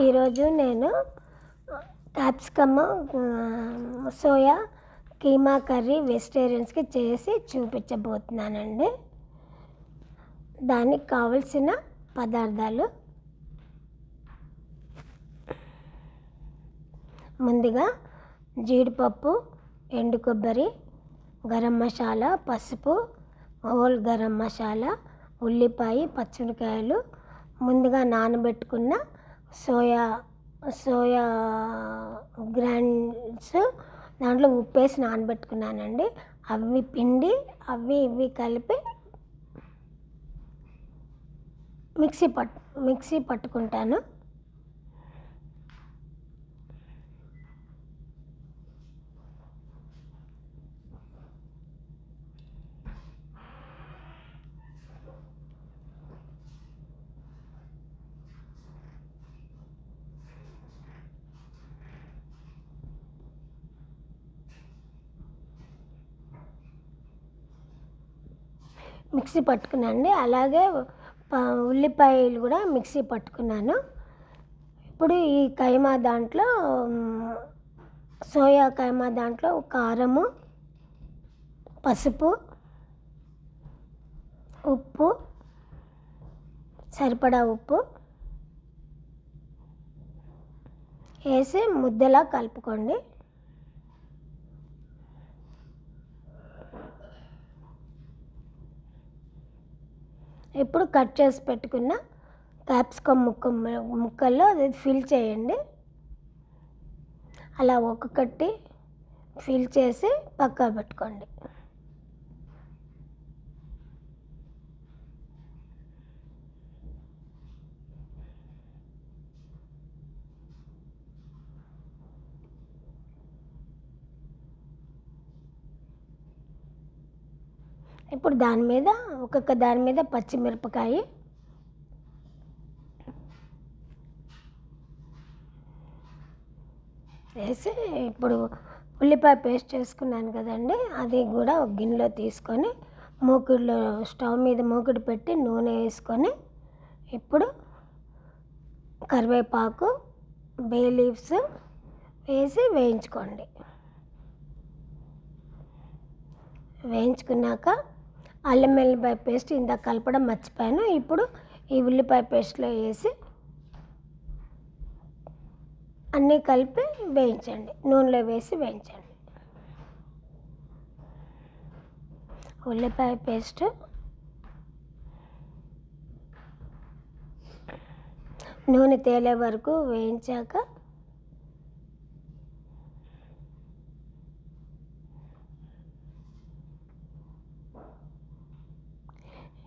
ఈరోజు నేను capsicum soya keema curry వెజిటేరియన్స్కి చేసి చూపించబోతున్నానండి. దానికి కావలసిన పదార్థాలు ముందుగా జీడిపప్పు, ఎండు కొబ్బరి, గరం మసాలా, పసుపు, హోల్ గరం మసాలా, ఉల్లిపాయ, పచ్చిమిరకాయలు, ముందుగా నానబెట్టుకున్న సోయా గ్రాండ్స్ దాంట్లో ఉప్పేసి నానబెట్టుకున్నానండి. అవి పిండి ఇవి కలిపి మిక్సీ పట్టుకుంటాను. మిక్సీ పట్టుకున్నానండి. అలాగే ఉల్లిపాయలు కూడా మిక్సీ పట్టుకున్నాను. ఇప్పుడు ఈ కైమా దాంట్లో సోయా కైమా దాంట్లో కారము, పసుపు, ఉప్పు, సరిపడా ఉప్పు వేసి ముద్దలా కలుపుకోండి. ఇప్పుడు కట్ చేసి పెట్టుకున్న క్యాప్సికమ్ ముక్కల్లో అది ఫిల్ చేయండి. అలా ఒక్కొక్కటి ఫిల్ చేసి పక్కా పెట్టుకోండి. ఇప్పుడు ఒక్కొక్క దాని మీద పచ్చిమిరపకాయ, వేసి ఇప్పుడు ఉల్లిపాయ పేస్ట్ చేసుకున్నాను కదండి, అది కూడా ఒక గిన్నెలో తీసుకొని స్టవ్ మీద మూకుడు పెట్టి నూనె వేసుకొని ఇప్పుడు కరివేపాకు, బే లీవ్స్ వేసి వేయించుకోండి. వేయించుకున్నాక అల్లం వెల్లిపాయ పేస్ట్ ఇందాక కలపడం మర్చిపోయాను. ఇప్పుడు ఈ ఉల్లిపాయ పేస్ట్లో వేసి అన్నీ కలిపి వేయించండి. నూనెలో వేసి వేయించండి. ఉల్లిపాయ పేస్ట్ నూనె తేలే వరకు వేయించాక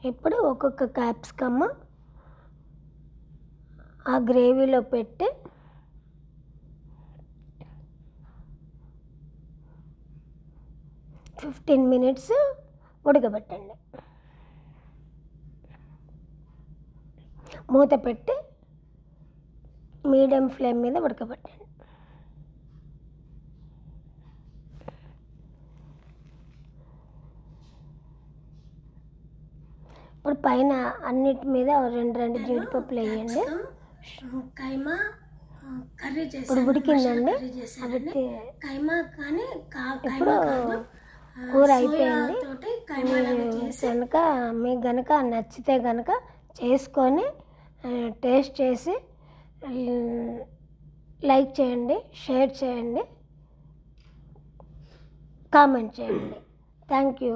ఇప్పుడు ఒక్కొక్క క్యాప్సికమ్ ఆ గ్రేవీలో పెట్టి ఫిఫ్టీన్ మినిట్స్ ఉడకబెట్టండి. మూత పెట్టి మీడియం ఫ్లేమ్ మీద ఉడకబెట్టండి. ఇప్పుడు పైన అన్నిటి మీద రెండు జీడిపప్పులు వేయండి. కైమా కర్రీ ఇప్పుడు ఉడికిందండి. ఇప్పుడు కూర అయిపోయింది. మీకు గనక నచ్చితే గనక చేసుకొని టేస్ట్ చేసి లైక్ చేయండి, షేర్ చేయండి, కామెంట్ చేయండి. Thank you.